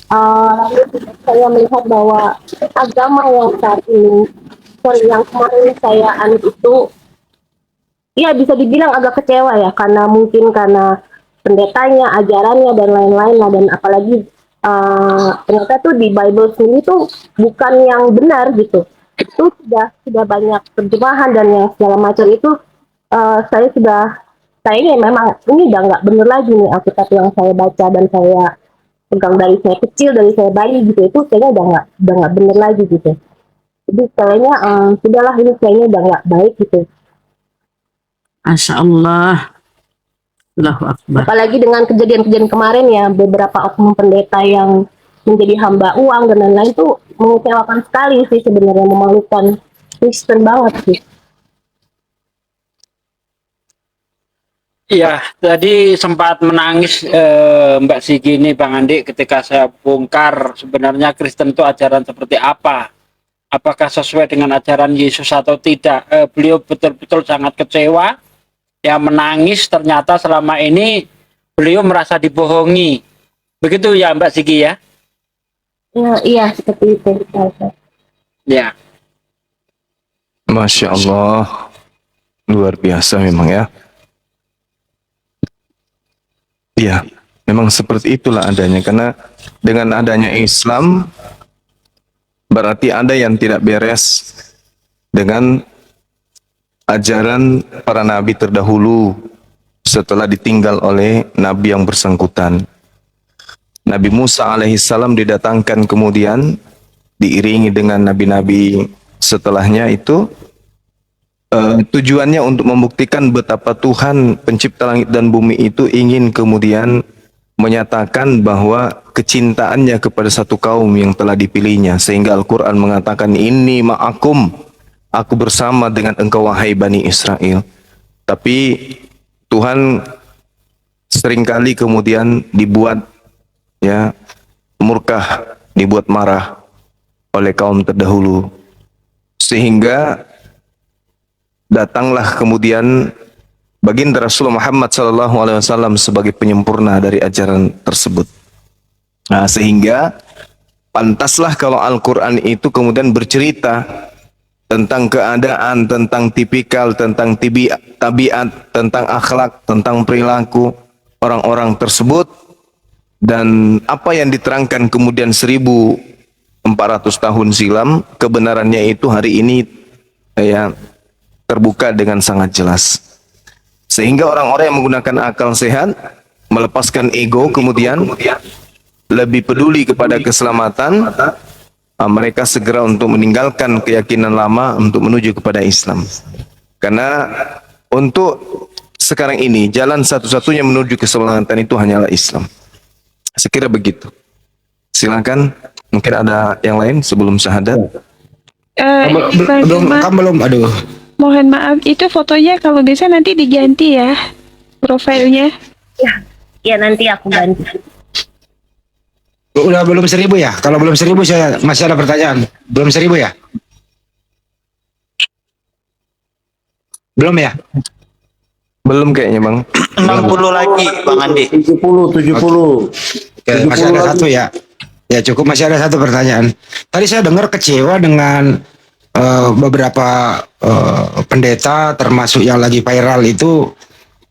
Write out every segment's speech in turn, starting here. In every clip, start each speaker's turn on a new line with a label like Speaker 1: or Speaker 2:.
Speaker 1: Lalu saya melihat bahwa agama yang saat ini, sorry, yang kemarin saya anut itu, ya bisa dibilang agak kecewa ya, karena mungkin karena pendetanya, ajarannya dan lain-lain lah, dan apalagi ternyata tuh di Bible sendiri tuh bukan yang benar gitu. Itu sudah banyak terjemahan dan yang segala macam itu, saya sudah, kayaknya memang ini udah nggak bener lagi nih Alkitab yang saya baca dan saya pegang dari saya kecil, dari saya bayi gitu, itu kayaknya udah nggak bener lagi gitu. Jadi kayaknya sudahlah, ini kayaknya udah nggak baik gitu.
Speaker 2: Masya Allah. Allahu Akbar.
Speaker 1: Apalagi dengan kejadian-kejadian kemarin ya, beberapa oknum pendeta yang menjadi hamba uang dan lain-lain tuh mengecewakan sekali sih sebenarnya, memalukan Kristen banget sih.
Speaker 3: Iya, tadi sempat menangis Mbak Sigi ini Bang Andi ketika saya bongkar sebenarnya Kristen itu ajaran seperti apa. Apakah sesuai dengan ajaran Yesus atau tidak. Beliau betul-betul sangat kecewa, ya menangis, ternyata selama ini beliau merasa dibohongi. Begitu ya Mbak Sigi ya?
Speaker 1: Ya, iya seperti itu.
Speaker 3: Ya.
Speaker 4: Masya Allah, luar biasa memang ya. Iya, memang seperti itulah adanya. Karena dengan adanya Islam, berarti ada yang tidak beres dengan ajaran para nabi terdahulu setelah ditinggal oleh nabi yang bersangkutan. Nabi Musa alaihissalam didatangkan kemudian diiringi dengan nabi-nabi setelahnya itu, tujuannya untuk membuktikan betapa Tuhan pencipta langit dan bumi itu ingin kemudian menyatakan bahwa kecintaannya kepada satu kaum yang telah dipilihnya, sehingga Al-Quran mengatakan inni ma'akum, aku bersama dengan engkau wahai Bani Israel. Tapi Tuhan seringkali kemudian dibuat ya murkah, dibuat marah oleh kaum terdahulu, sehingga datanglah kemudian baginda Rasulullah Muhammad SAW sebagai penyempurna dari ajaran tersebut. Nah, sehingga pantaslah kalau Al-Quran itu kemudian bercerita tentang keadaan, tentang tipikal, tentang tabiat, tentang akhlak, tentang perilaku orang-orang tersebut, dan apa yang diterangkan kemudian 1400 tahun silam, kebenarannya itu hari ini ya terbuka dengan sangat jelas. Sehingga orang-orang yang menggunakan akal sehat, melepaskan ego, kemudian lebih peduli kepada keselamatan, mereka segera untuk meninggalkan keyakinan lama untuk menuju kepada Islam. Karena untuk sekarang ini jalan satu-satunya menuju keselamatan itu hanyalah Islam. Sekira begitu. Silakan, mungkin ada yang lain sebelum syahadat.
Speaker 5: Belum, aduh.
Speaker 6: Mohon maaf, itu fotonya kalau bisa nanti diganti ya profilnya.
Speaker 1: Ya nanti aku ganti.
Speaker 5: Udah belum 1000 ya? Kalau belum 1000 saya masih ada pertanyaan. Belum 1000 ya? Belum ya?
Speaker 4: Belum kayaknya Bang.
Speaker 7: 60 lagi Bang Andi.
Speaker 8: 70.
Speaker 5: Oke, masih ada satu ya. Ya cukup, masih ada satu pertanyaan. Tadi saya dengar kecewa dengan beberapa pendeta termasuk yang lagi viral itu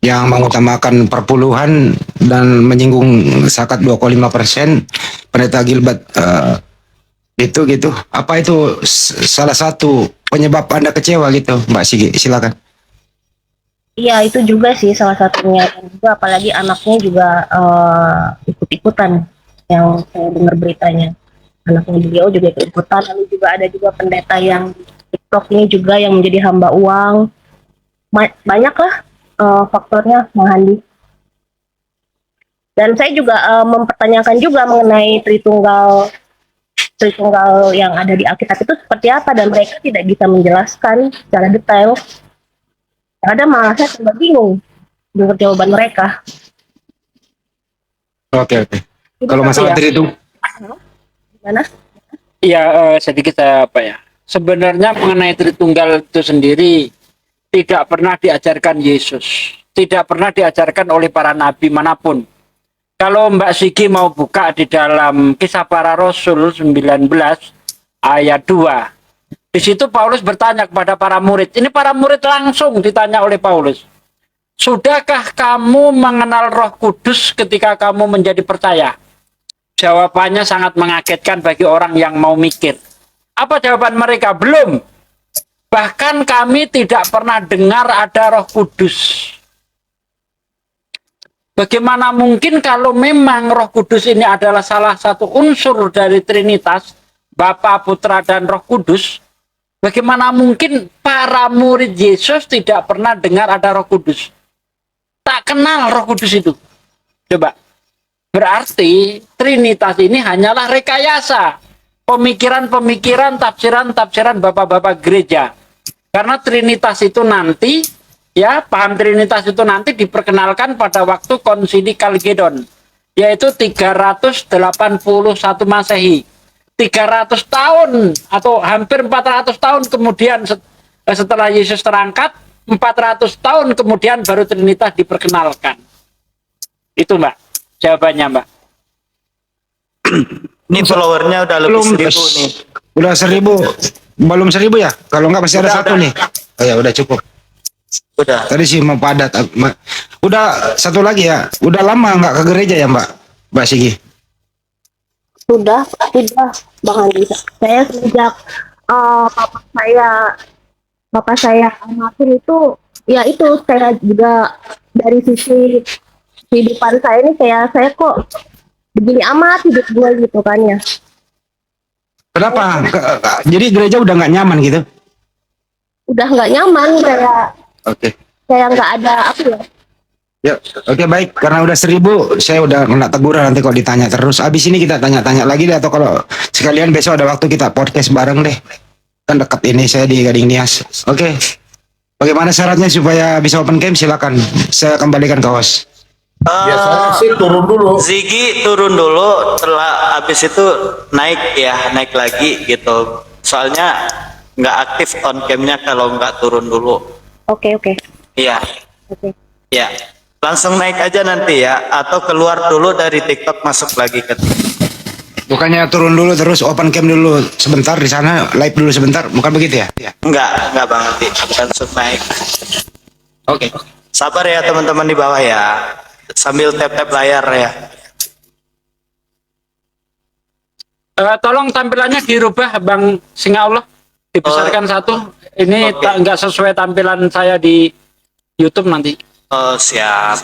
Speaker 5: yang mengutamakan perpuluhan dan menyinggung zakat 2,5%. Pendeta Gilbert itu gitu. Apa itu salah satu penyebab Anda kecewa gitu, Mbak Sigi? Silakan.
Speaker 1: Iya, itu juga sih salah satunya, dan juga apalagi anaknya juga ikut-ikutan, yang saya dengar beritanya. Anaknya beliau juga ikut-ikutan, lalu juga ada juga pendeta yang TikTok ini juga yang menjadi hamba uang. Banyak lah faktornya, Bang Handi. Dan saya juga mempertanyakan juga mengenai Tritunggal yang ada di Alkitab itu seperti apa, dan mereka tidak bisa menjelaskan secara detail. Ada malah saya tambah bingung dengan jawaban mereka.
Speaker 5: Oke. Kalau masalah Tritunggal,
Speaker 1: Gimana?
Speaker 3: Iya, sedikit apa ya. Sebenarnya mengenai Tritunggal itu sendiri tidak pernah diajarkan Yesus, tidak pernah diajarkan oleh para nabi manapun. Kalau Mbak Sigi mau buka di dalam Kisah Para Rasul 19 ayat 2. Di situ Paulus bertanya kepada para murid. Ini para murid langsung ditanya oleh Paulus. Sudahkah kamu mengenal Roh Kudus ketika kamu menjadi percaya? Jawabannya sangat mengagetkan bagi orang yang mau mikir. Apa jawaban mereka? Belum. Bahkan kami tidak pernah dengar ada Roh Kudus. Bagaimana mungkin kalau memang Roh Kudus ini adalah salah satu unsur dari Trinitas, Bapa, Putra, dan Roh Kudus, bagaimana mungkin para murid Yesus tidak pernah dengar ada Roh Kudus? Tak kenal Roh Kudus itu. Coba. Berarti Trinitas ini hanyalah rekayasa. Pemikiran-pemikiran, tafsiran-tafsiran bapak-bapak gereja. Karena Trinitas itu nanti, ya, paham Trinitas itu nanti diperkenalkan pada waktu Konsili Kalgedon, yaitu 381 Masehi. 300 tahun atau hampir 400 tahun kemudian setelah Yesus terangkat, 400 tahun kemudian baru Trinitas diperkenalkan. Itu Mbak, jawabannya Mbak.
Speaker 7: Ini followernya udah lebih
Speaker 5: Belum
Speaker 7: 1000 nih.
Speaker 5: Udah 1000. Belum 1000 ya? Kalau enggak masih ada satu
Speaker 7: Udah.
Speaker 5: nih. Oh ya udah cukup.
Speaker 7: Udah.
Speaker 5: Tadi sih mau padat. Udah satu lagi ya. Udah lama nggak ke gereja ya Mbak Sigi?
Speaker 1: Sudah Bang Andi. Saya sejak bapak saya almarhum itu, ya itu saya juga dari sisi kehidupan saya ini saya kok begini amat hidup gue gitu kan ya.
Speaker 5: Kenapa? Jadi gereja udah nggak nyaman gitu?
Speaker 1: Udah nggak nyaman,
Speaker 5: Oke.
Speaker 1: saya nggak ada apa ya.
Speaker 5: Ya, oke baik. Karena udah 1000, saya udah kena teguran nanti kalau ditanya terus. Abis ini kita tanya-tanya lagi deh, atau kalau sekalian besok ada waktu kita podcast bareng deh. Kan dekat ini saya di Gading Nias. Oke. Bagaimana syaratnya supaya bisa open cam? Silakan. Saya kembalikan ke host.
Speaker 8: Biasanya sih turun dulu.
Speaker 7: Ziggy turun dulu, setelah habis itu naik lagi gitu. Soalnya nggak aktif on camnya kalau nggak turun dulu.
Speaker 1: Oke.
Speaker 7: Iya,
Speaker 1: Oke.
Speaker 7: ya. Langsung naik aja nanti ya, atau keluar dulu dari TikTok masuk lagi ke TikTok.
Speaker 5: Bukannya turun dulu terus open cam dulu sebentar di sana, live dulu sebentar, bukan begitu ya?
Speaker 7: Enggak banget, langsung naik.
Speaker 5: Oke.
Speaker 7: Sabar ya teman-teman di bawah ya, sambil tap-tap layar ya.
Speaker 3: Tolong tampilannya dirubah Bang Singa Allah, dibesarkan satu. Ini
Speaker 7: Oke.
Speaker 3: nggak sesuai tampilan saya di YouTube nanti.
Speaker 7: Oh siap.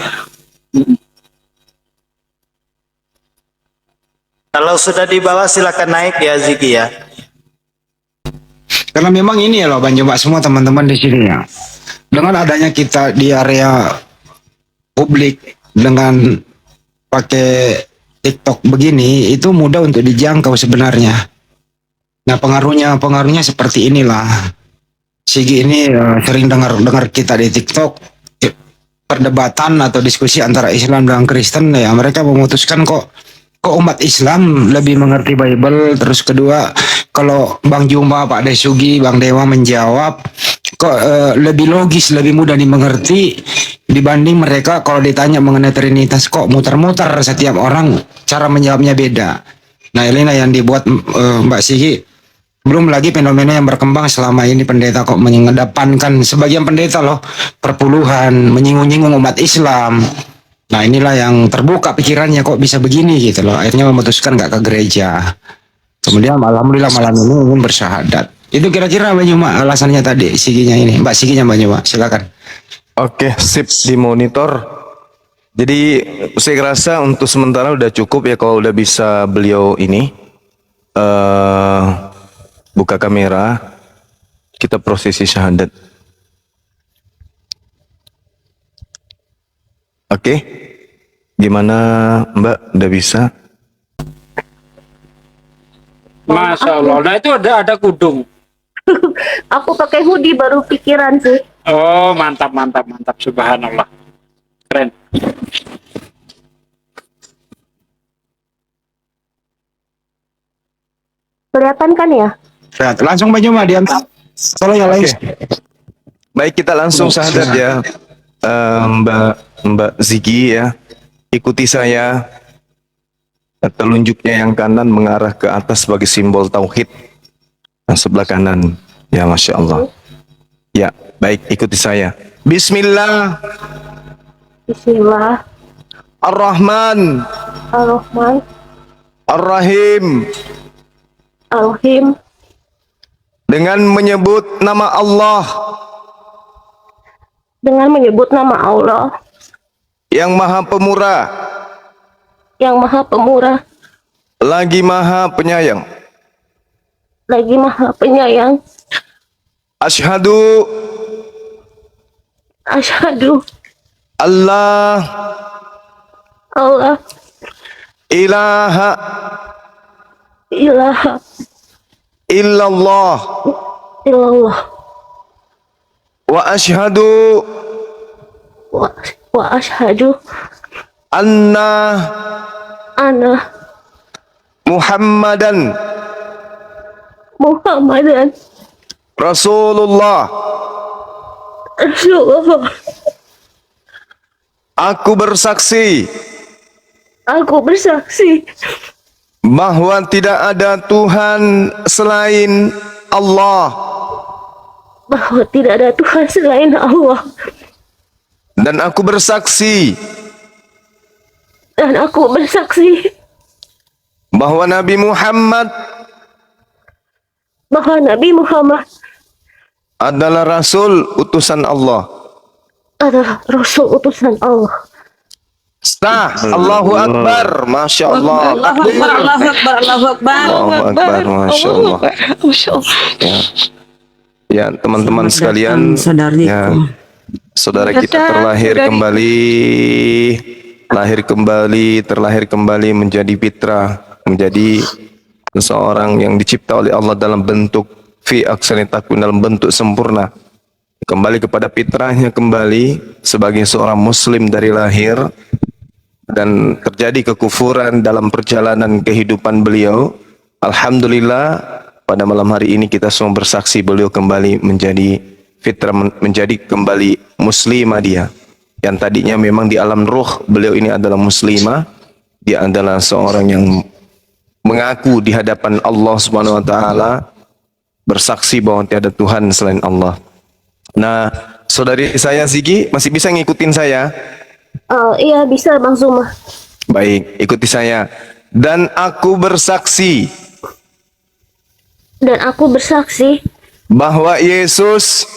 Speaker 7: Kalau sudah di bawah silakan naik ya Ziggy ya.
Speaker 5: Karena memang ini ya loh Bang Joma, semua teman-teman di sini ya. Dengan adanya kita di area publik dengan pakai TikTok begini, itu mudah untuk dijangkau sebenarnya. Nah pengaruhnya seperti inilah. Sigi ini sering dengar kita di TikTok perdebatan atau diskusi antara Islam dan Kristen, ya mereka memutuskan kok umat Islam lebih mengerti Bible. Terus kedua, kalau Bang Juma, Pak Desugi, Bang Dewa menjawab kok lebih logis, lebih mudah dimengerti dibanding mereka kalau ditanya mengenai Trinitas kok muter-muter, setiap orang cara menjawabnya beda. Nah inilah yang dibuat Mbak Sigi. Belum lagi fenomena yang berkembang selama ini, pendeta kok mengedepankan, sebagian pendeta loh, perpuluhan, menyinggung-nyinggung umat Islam. Nah inilah yang terbuka pikirannya, kok bisa begini gitu loh. Akhirnya memutuskan nggak ke gereja. Kemudian alhamdulillah malam ini ingin bersyahadat. Itu kira-kira Mbak Nyuma alasannya tadi, Siginya ini. Mbak Siginya Mbak Nyuma, silakan.
Speaker 4: Oke, sip di monitor. Jadi saya rasa untuk sementara udah cukup ya kalau udah bisa beliau ini buka kamera, kita prosesi syahadat. Oke, gimana Mbak, udah bisa?
Speaker 3: Masya Allah. Nah itu ada kudung.
Speaker 1: Aku pakai hoodie baru pikiran sih.
Speaker 3: Oh mantap. Subhanallah. Keren.
Speaker 1: Kelihatan kan ya?
Speaker 5: Langsung Mbak Nyuma diantar. Tolong yang lain.
Speaker 4: Baik, kita langsung syahadat ya. Mbak Ziggy ya. Ikuti saya. telunjuknya yang kanan mengarah ke atas sebagai simbol tauhid. Nah, sebelah kanan. Ya, Masya Allah. Ya, baik, ikuti saya. Bismillah.
Speaker 1: Bismillah.
Speaker 4: Ar-Rahman.
Speaker 1: Ar-Rahman.
Speaker 4: Ar-Rahim.
Speaker 1: Ar-Rahim.
Speaker 4: Dengan menyebut nama Allah
Speaker 1: Dengan menyebut nama Allah
Speaker 4: yang Maha Pemurah,
Speaker 1: yang Maha Pemurah,
Speaker 4: lagi Maha Penyayang.
Speaker 1: lagi Maha Penyayang.
Speaker 4: Asyhadu
Speaker 1: Asyhadu
Speaker 4: Allah
Speaker 1: Allah
Speaker 4: ilaha
Speaker 1: ilaha
Speaker 4: illallah
Speaker 1: illallah
Speaker 4: wa asyhadu
Speaker 1: wa asyhadu
Speaker 4: anna
Speaker 1: anna
Speaker 4: Muhammadan
Speaker 1: Muhammadan
Speaker 4: Rasulullah.
Speaker 1: Rasulullah.
Speaker 4: Aku bersaksi
Speaker 1: Aku bersaksi
Speaker 4: bahwa tidak ada Tuhan selain Allah,
Speaker 1: bahwa tidak ada Tuhan selain Allah,
Speaker 4: dan aku bersaksi bahwa Nabi Muhammad adalah Rasul utusan Allah.
Speaker 1: adalah Rasul utusan Allah.
Speaker 4: Sah. Allahu Akbar. Masya Allah.
Speaker 2: Allahu Akbar, Allahu Akbar, Allahu Akbar.
Speaker 4: Allahu Akbar. Masya Allah.
Speaker 6: Masya Allah.
Speaker 4: Ya, teman-teman
Speaker 2: Selamat
Speaker 4: sekalian,
Speaker 2: datang, saudariku.
Speaker 4: ya, saudara kita
Speaker 6: Datang,
Speaker 4: terlahir
Speaker 6: saudari.
Speaker 4: terlahir kembali menjadi fitrah, menjadi seseorang yang dicipta oleh Allah dalam bentuk fi aksani takwin, dalam bentuk sempurna. Kembali kepada fitrahnya, kembali sebagai seorang muslim dari lahir, dan terjadi kekufuran dalam perjalanan kehidupan beliau. Alhamdulillah, pada malam hari ini kita semua bersaksi beliau kembali menjadi fitrah, menjadi kembali muslimah dia. Yang tadinya memang di alam ruh beliau ini adalah muslimah, dia adalah seorang yang mengaku di hadapan Allah Subhanahu wa taala, bersaksi bahwa tiada Tuhan selain Allah. Nah, saudari saya Ziki masih bisa ngikutin saya?
Speaker 1: Iya bisa Bang Zuma.
Speaker 4: Baik, ikuti saya. Dan aku bersaksi bahwa Yesus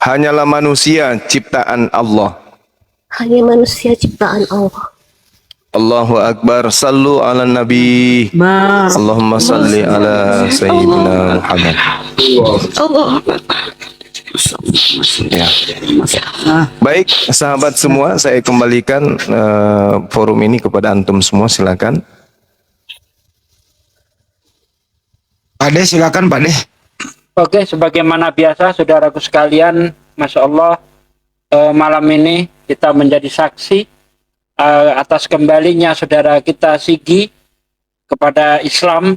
Speaker 4: hanyalah manusia ciptaan Allah.
Speaker 1: hanya manusia ciptaan Allah.
Speaker 4: Allahu Akbar. Sallu ala Nabi.
Speaker 2: Bar.
Speaker 4: Allahumma salli ala Sayyidina Muhammad.
Speaker 6: Allah.
Speaker 4: Ya. Baik, sahabat semua, saya kembalikan forum ini kepada antum semua. Silakan.
Speaker 5: Pak De, silakan Pak De.
Speaker 3: Oke, sebagaimana biasa, saudaraku sekalian, Masya Allah, malam ini kita menjadi saksi atas kembalinya saudara kita Sigi kepada Islam.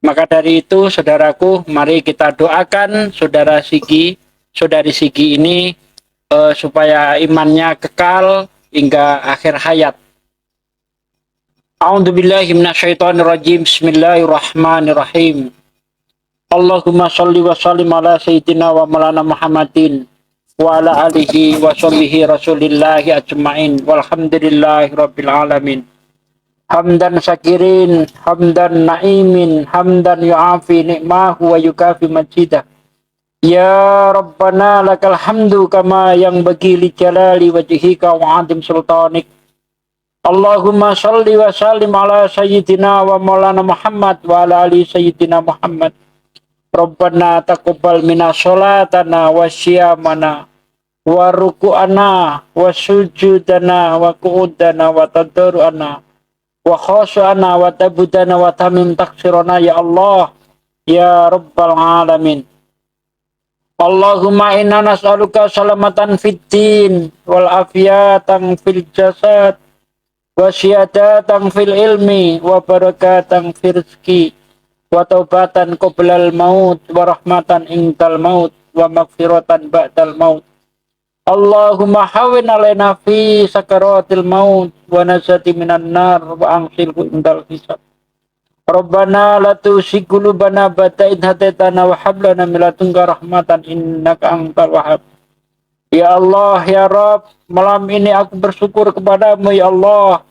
Speaker 3: Maka dari itu, saudaraku, mari kita doakan saudara Sigi, saudari Sigi ini supaya imannya kekal hingga akhir hayat. A'udzubillahi minasyaitonirrajim. Bismillahirrahmanirrahim. Allahumma sholli wa sallim ala sayyidina wa maulana Muhammadin wa ala alihi wa sahbihi rasulillahi ajma'in walhamdulillahi rabbil alamin. Hamdan syakirin, hamdan na'imin, hamdan yu'afi ni'mahu wa yukafi majidah. Ya Rabbana lakal hamdu kama yang bagi li jalali wajhika wa adim sultanik. Allahumma sholli wa sallim ala sayyidina wa maulana Muhammad wa ala ali sayyidina Muhammad. Rabbana taqabbal minna sholatana wa syiyamana wa ruku'ana wa sujudana wa qu'udana wa tadarru'ana wa khashu'ana wa tabudana wa tamim taksirana ya Allah ya Rabbal alamin. Allahumma inna nas'aluka salamatan fid din wal afiyatan fil jasad wa syihadatan fil ilmi wa barakatan fil rizki wa taubatan qoblal maut wa rahmatan indal maut wa maghfiratan ba'dal maut Allahumma hawin alaina fi sakaratil maut wa najati minan nar wa angsilhu indal hisab. Rabbana la tuzigh qulubana ba'da idh hadaitana wa hab lana min ladunka rahmatan innaka antal wahhab. Ya Allah, ya Rabb, malam ini aku bersyukur kepadamu ya Allah.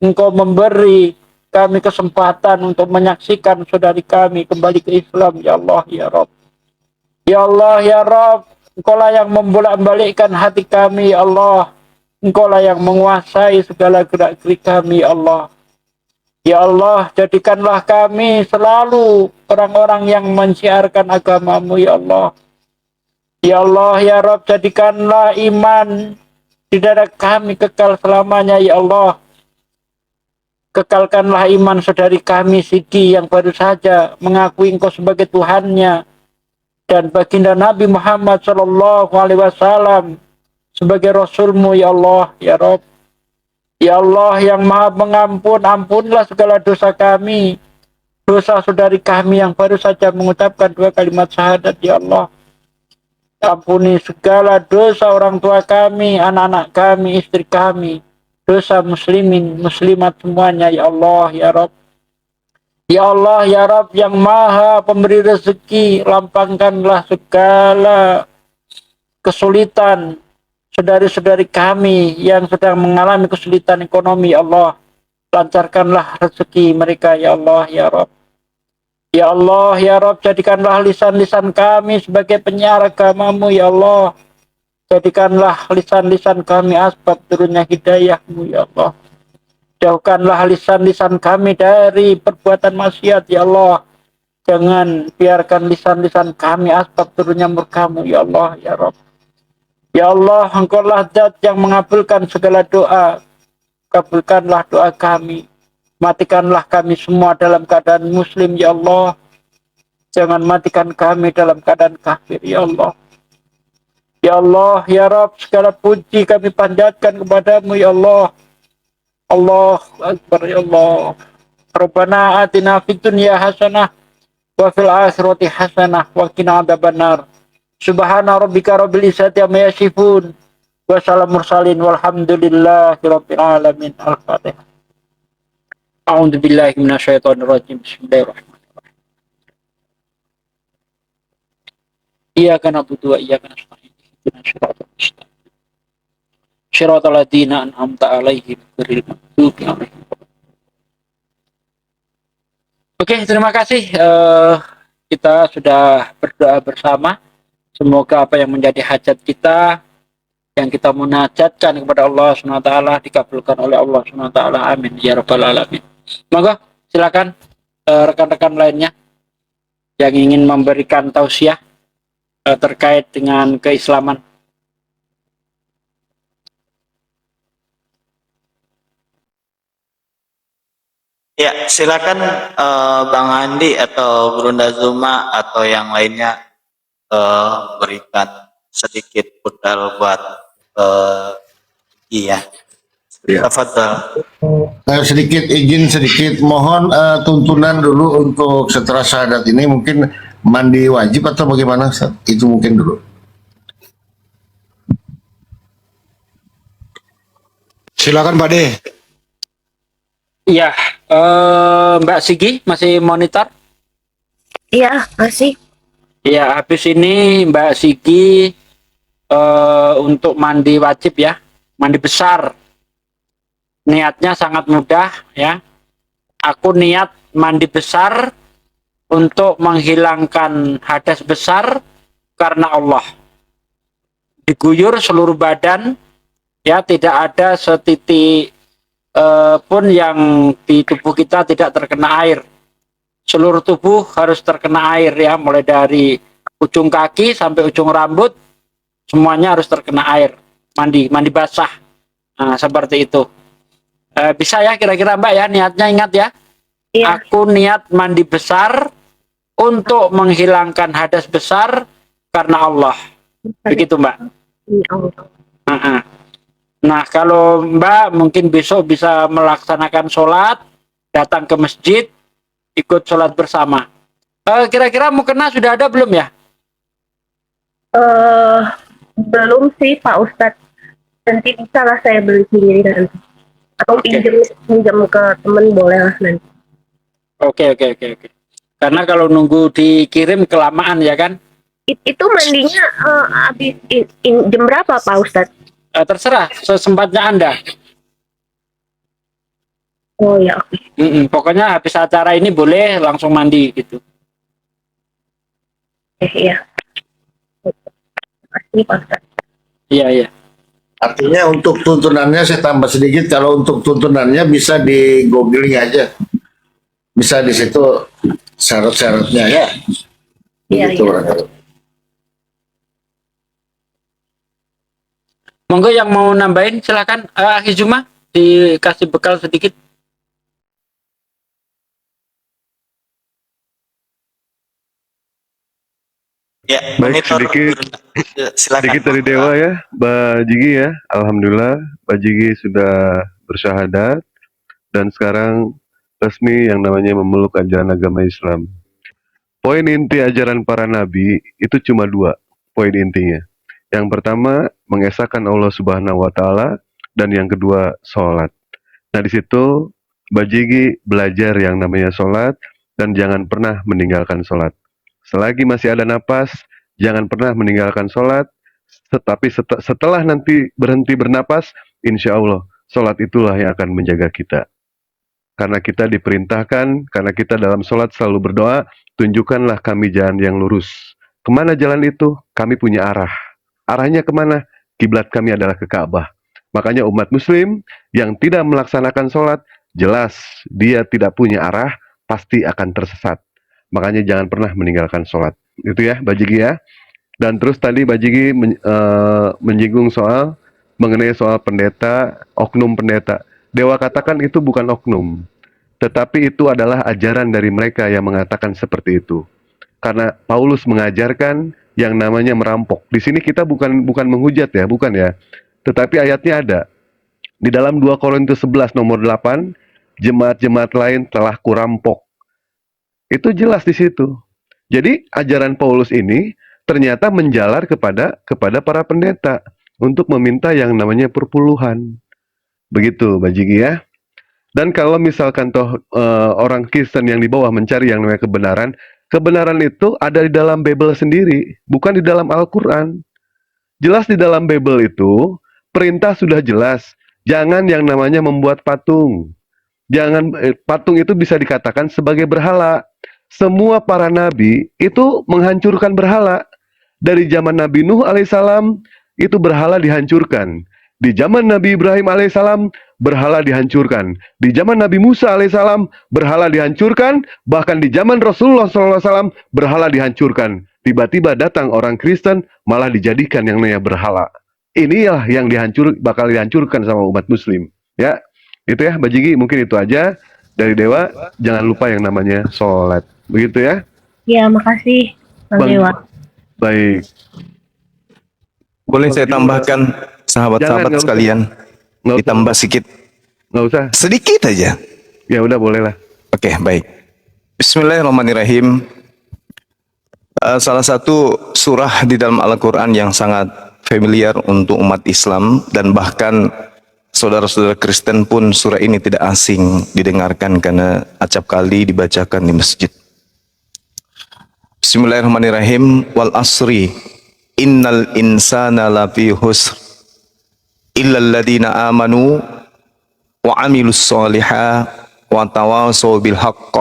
Speaker 3: Engkau memberi kami kesempatan untuk menyaksikan saudari kami kembali ke Islam ya Allah, ya Rabb. Ya Allah, ya Rabb, Engkau lah yang membolak-balikkan hati kami ya Allah. Engkau lah yang menguasai segala gerak-gerik kami ya Allah. Ya Allah, jadikanlah kami selalu orang-orang yang mensiarkan agamamu ya Allah. Ya Allah, ya Rabb, jadikanlah iman di dada kami kekal selamanya ya Allah. Kekalkanlah iman saudari kami Siti yang baru saja mengakui Engkau sebagai Tuhannya dan baginda Nabi Muhammad Sallallahu Alaihi Wasallam sebagai Rasulmu ya Allah, ya Rabb. Ya Allah yang maha pengampun, ampunlah segala dosa kami, dosa saudari kami yang baru saja mengucapkan 2 kalimat syahadat ya Allah. Ampuni segala dosa orang tua kami, anak-anak kami, istri kami, dosa muslimin, muslimat semuanya ya Allah, ya Rabb. Ya Allah, ya Rabb yang maha pemberi rezeki, lampangkanlah segala kesulitan saudari-saudari kami yang sedang mengalami kesulitan ekonomi ya Allah. Lancarkanlah rezeki mereka ya Allah, ya Rabb. Ya Allah, ya Rabb, jadikanlah lisan-lisan kami sebagai penyiar agamamu ya Allah. Jadikanlah lisan-lisan kami asbab turunnya hidayahmu ya Allah. Jauhkanlah lisan-lisan kami dari perbuatan maksiat ya Allah. Jangan biarkan lisan-lisan kami asbab turunnya murkamu ya Allah, ya Rabb. Ya Allah, Engkaulah Zat yang mengabulkan segala doa. Kabulkanlah doa kami. Matikanlah kami semua dalam keadaan muslim ya Allah. Jangan matikan kami dalam keadaan kafir ya Allah. Ya Allah, ya Rabb, segala puji kami panjatkan kepadamu ya Allah. Allah Akbar ya Allah. Rabbana atina fid dunya hasanah wa fil akhirati hasanah wa qina adzabannar. Subhana rabbika rabbil izzati amma yasifun wa salamun mursalin walhamdulillahi rabbil alamin. Al-Fatihah. A'udzu billahi minasyaitonir rajim. Bismillahirrahmanirrahim. Iyyaka na'budu wa iyyaka nasta'in. Ihdinas siratal mustaqim. Shiratal ladzina an'amta 'alaihim ghairil maghdubi 'alaihim. Oke, terima kasih. Kita sudah berdoa bersama. Semoga apa yang menjadi hajat kita, yang kita munajatkan kepada Allah SWT dikabulkan oleh Allah SWT. Amin ya rabbal alamin. Monggo silakan rekan-rekan lainnya yang ingin memberikan tausiah terkait dengan keislaman.
Speaker 7: Ya, silakan Bang Andi atau Brunda Zuma atau yang lainnya berikan sedikit modal buat iya.
Speaker 8: Ya.
Speaker 7: Tafadhal.
Speaker 8: Sedikit izin sedikit mohon tuntunan dulu untuk setelah syahadat ini mungkin mandi wajib atau bagaimana Ustaz? Itu mungkin dulu.
Speaker 5: Silakan Pak De.
Speaker 3: Iya, Mbak Sigi masih monitor?
Speaker 1: Iya, masih.
Speaker 3: Ya, habis ini Mbak Sigi untuk mandi wajib ya, mandi besar. Niatnya sangat mudah ya. Aku niat mandi besar untuk menghilangkan hadas besar karena Allah. Diguyur seluruh badan ya, tidak ada setitik pun yang di tubuh kita tidak terkena air. Seluruh tubuh harus terkena air ya, mulai dari ujung kaki sampai ujung rambut semuanya harus terkena air. Mandi basah. Nah, seperti itu. Bisa ya kira-kira Mbak ya, niatnya ingat ya.
Speaker 1: Iya.
Speaker 3: Aku niat mandi besar untuk menghilangkan hadas besar karena Allah. Begitu Mbak. Nah, kalau Mbak mungkin besok bisa melaksanakan sholat, datang ke masjid, ikut sholat bersama. Kira-kira mukena sudah ada belum ya?
Speaker 1: Belum sih Pak Ustadz. Nanti bisa lah saya beli sendiri nanti. Atau
Speaker 3: Oke.
Speaker 1: pinjam ke temen boleh lah nanti.
Speaker 3: Oke. Karena kalau nunggu dikirim kelamaan ya kan.
Speaker 1: Itu mandinya habis jam berapa Pak Ustadz?
Speaker 3: Terserah sesempatnya Anda.
Speaker 1: Oh ya, oke.
Speaker 3: Pokoknya habis acara ini boleh langsung mandi gitu.
Speaker 1: Iya. Makasih Pak Ustadz.
Speaker 3: Iya.
Speaker 8: Artinya untuk tuntunannya saya tambah sedikit. Kalau untuk tuntunannya bisa di googling aja. Bisa di situ syarat-syaratnya ya.
Speaker 1: Iya,
Speaker 8: Begitu,
Speaker 1: iya.
Speaker 8: barangkali.
Speaker 3: Monggo yang mau nambahin silakan. Akhi Juma dikasih bekal sedikit.
Speaker 7: Ya,
Speaker 9: Baik,
Speaker 7: monitor. Silakan.
Speaker 9: sedikit dari Dewa ya, Mbak Jigi ya. Alhamdulillah, Mbak Jigi sudah bersyahadat dan sekarang resmi yang namanya memeluk ajaran agama Islam. Poin inti ajaran para nabi itu cuma dua poin intinya. Yang pertama, mengesahkan Allah Subhanahu wa Ta'ala, dan yang kedua, sholat. Nah, di situ Mbak Jigi belajar yang namanya sholat dan jangan pernah meninggalkan sholat. Selagi masih ada napas, jangan pernah meninggalkan sholat. Tetapi setelah nanti berhenti bernapas, insya Allah sholat itulah yang akan menjaga kita. Karena kita diperintahkan, karena kita dalam sholat selalu berdoa, tunjukkanlah kami jalan yang lurus. Kemana jalan itu? Kami punya arah. Arahnya kemana? Kiblat kami adalah ke Ka'bah. Makanya umat muslim yang tidak melaksanakan sholat, jelas dia tidak punya arah, pasti akan tersesat. Makanya jangan pernah meninggalkan sholat. Itu ya, Mbak Jigi ya. Dan terus tadi Mbak Jigi menyinggung soal mengenai soal pendeta, oknum pendeta. Dewa katakan itu bukan oknum, tetapi itu adalah ajaran dari mereka yang mengatakan seperti itu. Karena Paulus mengajarkan yang namanya merampok. Di sini kita bukan menghujat ya, bukan ya. Tetapi ayatnya ada. Di dalam 2 Korintus 11 nomor 8, jemaat-jemaat lain telah kurampok. Itu jelas di situ. Jadi ajaran Paulus ini ternyata menjalar kepada para pendeta untuk meminta yang namanya perpuluhan. Begitu, Mbak Jigi ya. Dan kalau misalkan orang Kristen yang di bawah mencari yang namanya kebenaran, kebenaran itu ada di dalam Bible sendiri, bukan di dalam Al-Quran. Jelas di dalam Bible itu, perintah sudah jelas. Jangan yang namanya membuat patung. Jangan patung itu bisa dikatakan sebagai berhala. Semua para nabi itu menghancurkan berhala. Dari zaman Nabi Nuh alaihissalam itu berhala dihancurkan. Di zaman Nabi Ibrahim alaihissalam berhala dihancurkan. Di zaman Nabi Musa alaihissalam berhala dihancurkan. Bahkan di zaman Rasulullah SAW berhala dihancurkan. Tiba-tiba datang orang Kristen malah dijadikan yang namanya berhala. Inilah yang bakal dihancurkan sama umat Muslim. Ya, itu ya Mbak Jigi, mungkin itu aja dari Dewa. Jangan lupa yang namanya sholat. Begitu ya.
Speaker 1: Ya, makasih Bang Dewa.
Speaker 9: Baik.
Speaker 4: Boleh saya tambahkan sahabat-sahabat
Speaker 9: Jangan, nggak
Speaker 4: sekalian,
Speaker 9: Nggak usah.
Speaker 4: ditambah sedikit,
Speaker 9: Nggak usah.
Speaker 4: sedikit aja.
Speaker 9: Ya udah, boleh lah.
Speaker 4: Oke, baik. Bismillahirrahmanirrahim. Salah satu surah di dalam Al-Quran yang sangat familiar untuk umat Islam, dan bahkan saudara-saudara Kristen pun surah ini tidak asing didengarkan karena acap kali dibacakan di masjid. Bismillahirrahmanirrahim. Wal asri innal insana lafi husr illal ladina amanu wa amilus solihah wa tawasaw bil haqq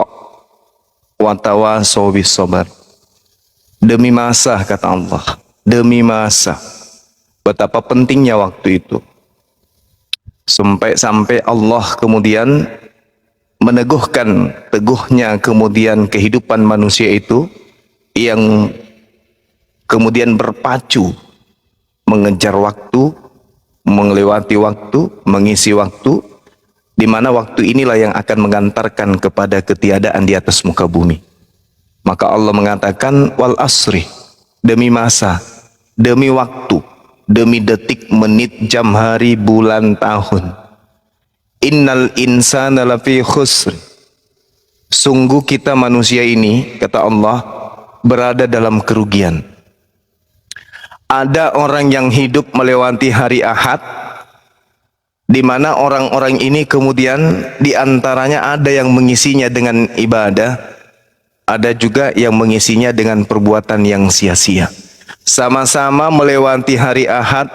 Speaker 4: wa tawasaw bis sabar. Demi masa, kata Allah, demi masa, betapa pentingnya waktu itu. Sampai Allah kemudian meneguhkan teguhnya kemudian kehidupan manusia itu yang kemudian berpacu mengejar waktu, melewati waktu, mengisi waktu, di mana waktu inilah yang akan mengantarkan kepada ketiadaan di atas muka bumi. Maka Allah mengatakan wal asri, demi masa, demi waktu, demi detik, menit, jam, hari, bulan, tahun. Innal insana lafi khusr. Sungguh kita manusia ini, kata Allah, berada dalam kerugian. ada orang yang hidup melewati hari Ahad, di mana orang-orang ini kemudian diantaranya ada yang mengisinya dengan ibadah, ada juga yang mengisinya dengan perbuatan yang sia-sia. Sama-sama melewati hari Ahad,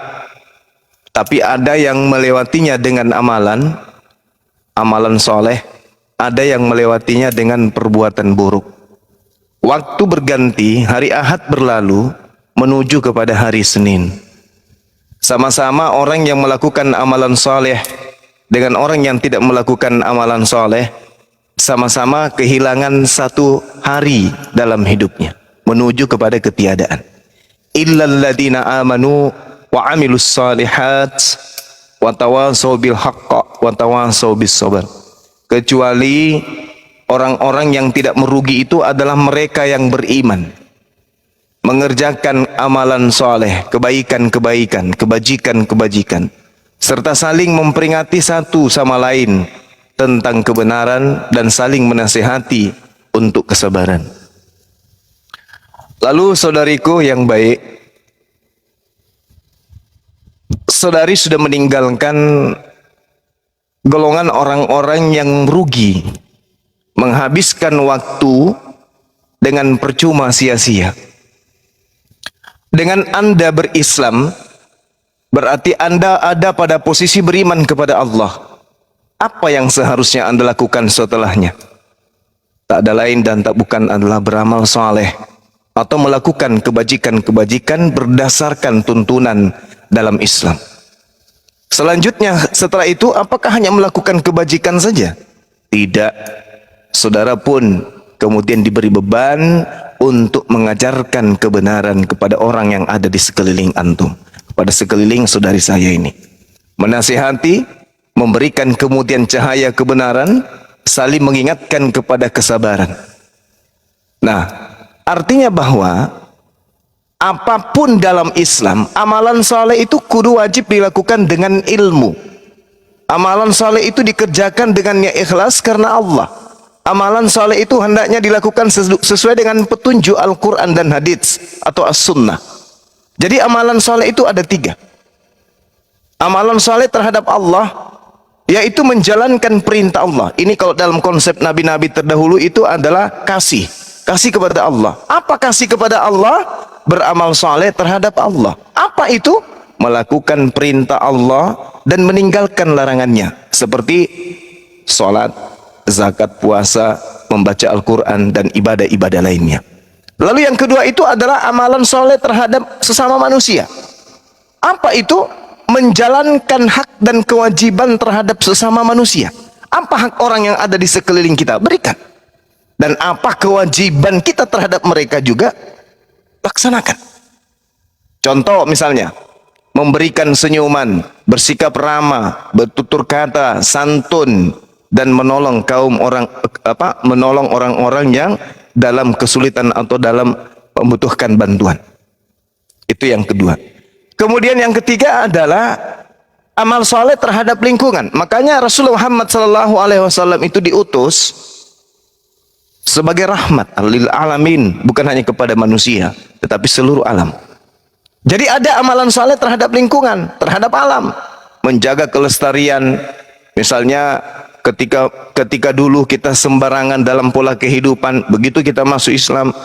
Speaker 4: tapi ada yang melewatinya dengan amalan soleh, ada yang melewatinya dengan perbuatan buruk. Waktu berganti, hari Ahad berlalu menuju kepada hari Senin. Sama-sama orang yang melakukan amalan soleh dengan orang yang tidak melakukan amalan soleh sama-sama kehilangan satu hari dalam hidupnya menuju kepada ketiadaan. Illal ladzina amanu wa amilus solihat wa tawassaw bil haqq wa tawassaw bis sabr. Kecuali orang-orang yang tidak merugi itu adalah mereka yang beriman, mengerjakan amalan soleh, kebaikan-kebaikan, kebajikan-kebajikan, serta saling memperingati satu sama lain tentang kebenaran dan saling menasihati untuk kesabaran. Lalu saudariku yang baik, saudari sudah meninggalkan golongan orang-orang yang rugi, menghabiskan waktu dengan percuma sia-sia. Dengan Anda berislam, berarti Anda ada pada posisi beriman kepada Allah. Apa yang seharusnya Anda lakukan setelahnya? Tak ada lain dan tak bukan adalah beramal saleh atau melakukan kebajikan-kebajikan berdasarkan tuntunan dalam Islam. Selanjutnya, setelah itu, apakah hanya melakukan kebajikan saja? Tidak. Saudara pun kemudian diberi beban untuk mengajarkan kebenaran kepada orang yang ada di sekeliling antum, pada sekeliling saudari saya ini. Menasihati, memberikan kemudian cahaya kebenaran, saling mengingatkan kepada kesabaran. Nah, artinya bahwa apapun dalam Islam, amalan saleh itu kudu wajib dilakukan dengan ilmu. Amalan saleh itu dikerjakan dengan niat ikhlas karena Allah. Amalan saleh itu hendaknya dilakukan sesuai dengan petunjuk Al-Quran dan hadits atau As-Sunnah. Jadi amalan saleh itu ada 3. Amalan saleh terhadap Allah, yaitu menjalankan perintah Allah. Ini kalau dalam konsep nabi-nabi terdahulu itu adalah kasih kepada Allah. Apa kasih kepada Allah? Beramal saleh terhadap Allah. Apa itu? Melakukan perintah Allah dan meninggalkan larangannya, seperti sholat, zakat, puasa, membaca Al-Quran, dan ibadah-ibadah lainnya. Lalu yang kedua itu adalah amalan soleh terhadap sesama manusia. Apa itu? Menjalankan hak dan kewajiban terhadap sesama manusia. Apa hak orang yang ada di sekeliling kita? Berikan. Dan apa kewajiban kita terhadap mereka juga? Laksanakan. Contoh misalnya, memberikan senyuman, bersikap ramah, bertutur kata, santun, dan menolong menolong orang-orang yang dalam kesulitan atau dalam membutuhkan bantuan. Itu yang kedua. Kemudian yang ketiga adalah amal soleh terhadap lingkungan. Makanya Rasulullah Muhammad SAW itu diutus sebagai rahmat lil alamin, bukan hanya kepada manusia, tetapi seluruh alam. Jadi ada amalan soleh terhadap lingkungan, terhadap alam, menjaga kelestarian. Misalnya ketika dulu kita sembarangan dalam pola kehidupan, begitu kita masuk Islam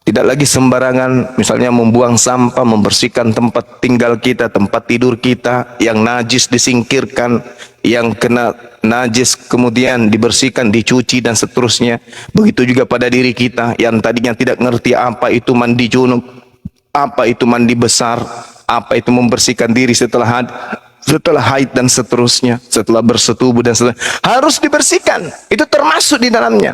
Speaker 4: tidak lagi sembarangan, misalnya membuang sampah, membersihkan tempat tinggal kita, tempat tidur kita, yang najis disingkirkan, yang kena najis kemudian dibersihkan, dicuci, dan seterusnya. Begitu juga pada diri kita yang tadinya tidak ngerti apa itu mandi junub, apa itu mandi besar, apa itu membersihkan diri setelah haid dan seterusnya, setelah bersetubuh dan seterusnya, harus dibersihkan. Itu termasuk di dalamnya.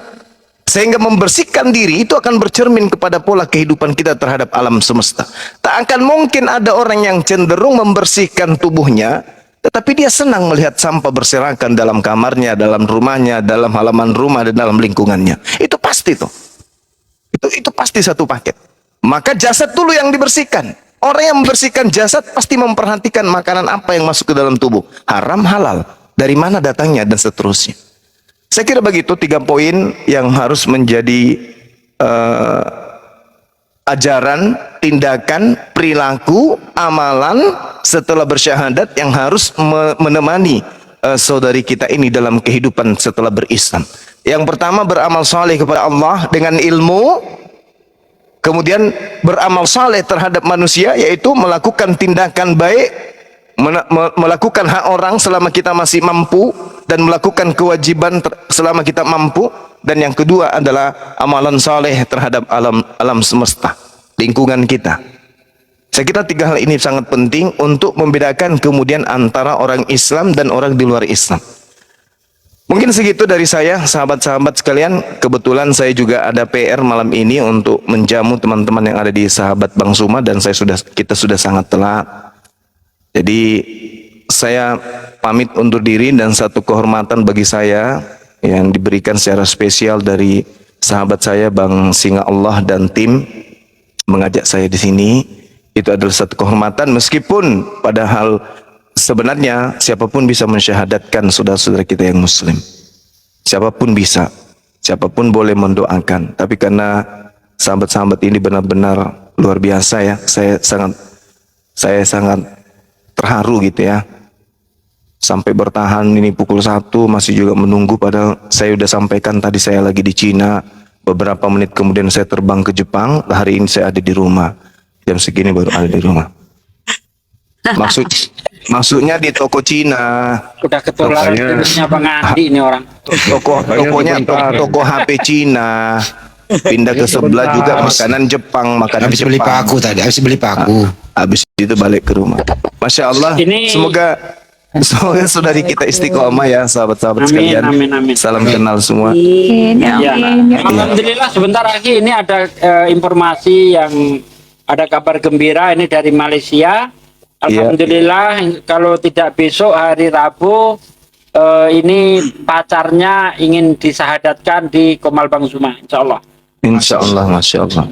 Speaker 4: Sehingga membersihkan diri itu akan bercermin kepada pola kehidupan kita terhadap alam semesta. Tak akan mungkin ada orang yang cenderung membersihkan tubuhnya, tetapi dia senang melihat sampah berserakan dalam kamarnya, dalam rumahnya, dalam halaman rumah, dan dalam lingkungannya. Itu pasti tuh. Itu pasti satu paket. Maka jasad dulu yang dibersihkan. Orang yang membersihkan jasad pasti memperhatikan makanan apa yang masuk ke dalam tubuh. Haram, halal, dari mana datangnya, dan seterusnya. Saya kira begitu 3 poin yang harus menjadi ajaran, tindakan, perilaku, amalan setelah bersyahadat yang harus menemani saudari kita ini dalam kehidupan setelah berislam. Yang pertama, beramal saleh kepada Allah dengan ilmu, kemudian beramal saleh terhadap manusia, yaitu melakukan tindakan baik, melakukan hak orang selama kita masih mampu, dan melakukan kewajiban selama kita mampu. Dan yang kedua adalah amalan saleh terhadap alam semesta, lingkungan kita. Saya kira 3 hal ini sangat penting untuk membedakan kemudian antara orang Islam dan orang di luar Islam. Mungkin segitu dari saya, sahabat-sahabat sekalian. Kebetulan saya juga ada PR malam ini untuk menjamu teman-teman yang ada di Sahabat Bang Suma, dan kita sudah sangat telat. Jadi saya pamit undur diri, dan satu kehormatan bagi saya yang diberikan secara spesial dari sahabat saya Bang Singa Allah dan tim mengajak saya di sini. Itu adalah satu kehormatan, meskipun padahal sebenarnya siapapun bisa mensyahadatkan saudara-saudara kita yang muslim. Siapapun bisa, siapapun boleh mendoakan. Tapi karena sahabat-sahabat ini benar-benar luar biasa ya, saya sangat terharu gitu ya. Sampai bertahan ini pukul 1 masih juga menunggu, padahal saya sudah sampaikan tadi saya lagi di Cina. Beberapa menit kemudian saya terbang ke Jepang. Hari ini saya ada di rumah. Jam segini baru ada di rumah. Maksudnya di toko Cina.
Speaker 3: Udah ketularan virusnya Bang Andi ini orang.
Speaker 4: Toko HP Cina. Pindah ke sebelah juga makanan Jepang, makanan
Speaker 5: Habis
Speaker 4: Jepang.
Speaker 5: beli paku tadi, habis beli paku.
Speaker 4: Habis itu balik ke rumah. Masya Allah. Semoga saudari kita istiqomah ya, sahabat-sahabat sekalian.
Speaker 3: Amin.
Speaker 4: Salam kenal semua.
Speaker 3: Ya, alhamdulillah sebentar lagi ini ada informasi yang ada kabar gembira ini dari Malaysia. Alhamdulillah, kalau tidak besok hari Rabu ini pacarnya ingin disahadatkan di Komal Bang Suma, insya Allah.
Speaker 4: Insya Allah, Masya Allah.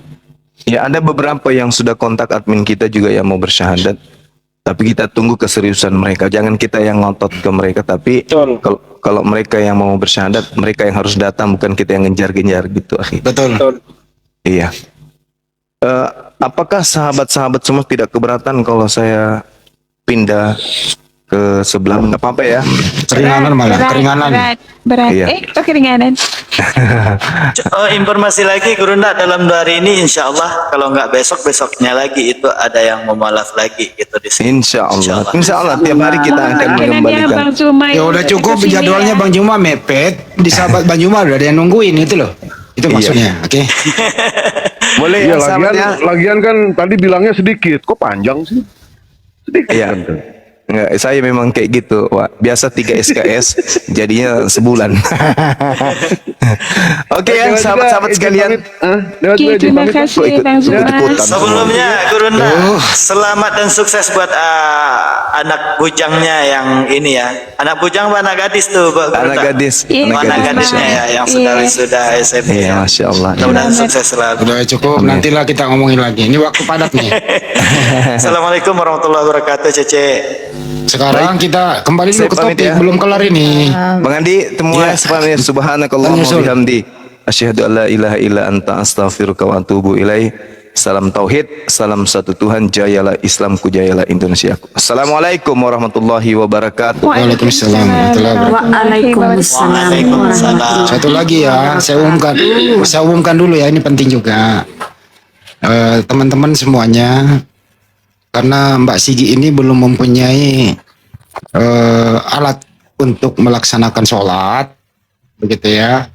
Speaker 4: Ya, ada beberapa yang sudah kontak admin kita juga yang mau bersyahadat. Tapi kita tunggu keseriusan mereka. Jangan kita yang ngotot ke mereka, tapi kalau mereka yang mau bersyahadat, mereka yang harus datang, bukan kita yang ngejar-ngejar gitu.
Speaker 5: Betul.
Speaker 4: Iya. Apakah sahabat-sahabat semua tidak keberatan kalau saya pindah ke sebelah? Nggak apa-apa ya.
Speaker 5: Keringanan malah, keringanan.
Speaker 6: Berat.
Speaker 4: Iya.
Speaker 6: Keringanan.
Speaker 7: Informasi lagi Gurunda, dalam 2 hari ini insya Allah, kalau nggak besoknya lagi itu ada yang memualaf lagi gitu di sini.
Speaker 4: Insya Allah tiap hari kita akan mengembalikan.
Speaker 5: Ya udah cukup, jadwalnya Bang Juma mepet. Di Sahabat Bang Juma udah ada yang nungguin itu loh. Itu maksudnya, oke?
Speaker 4: Boleh
Speaker 9: Iya,
Speaker 4: ya,
Speaker 9: lagian kan tadi bilangnya sedikit, kok panjang sih? Sedikit
Speaker 4: Iya.
Speaker 9: kan tuh.
Speaker 4: Enggak, saya memang kayak gitu, Wak. Biasa 3 SKS jadinya sebulan. Oke ya, sahabat-sahabat sekalian.
Speaker 6: Oke, terima kasih Bang Zuma.
Speaker 7: Sebelumnya Gurunda, selamat dan sukses buat anak bujangnya yang ini ya. Anak bujang apa anak gadis tuh, Gurunda?
Speaker 4: Anak gadis.
Speaker 7: Anak gadisnya ya, yang sudah SMP.
Speaker 4: Iya, Masya Allah.
Speaker 7: Mudah-mudahan sukses selalu.
Speaker 5: Udah cukup, nantilah kita ngomongin lagi. Ini waktu padat nih.
Speaker 7: Assalamualaikum warahmatullahi wabarakatuh, Cece.
Speaker 5: Sekarang kita kembali dulu
Speaker 4: Saya
Speaker 5: ke
Speaker 4: pamit
Speaker 5: topik,
Speaker 4: ya.
Speaker 5: belum kelar ini.
Speaker 4: Bang Andi, temuan sebenarnya subhanakallahumma wa bihamdi asyhadu an la ilaha illa anta astaghfiruka wa atubu ilaih. Salam tauhid, salam satu Tuhan, jayalah Islamku, jayalah Indonesiaku. Assalamualaikum warahmatullahi wabarakatuh.
Speaker 5: Waalaikumsalam warahmatullahi wabarakatuh.
Speaker 7: Waalaikumsalam.
Speaker 5: Satu lagi ya, saya umumkan dulu ya, ini penting juga. Teman-teman semuanya, karena Mbak Sigi ini belum mempunyai alat untuk melaksanakan sholat, begitu ya.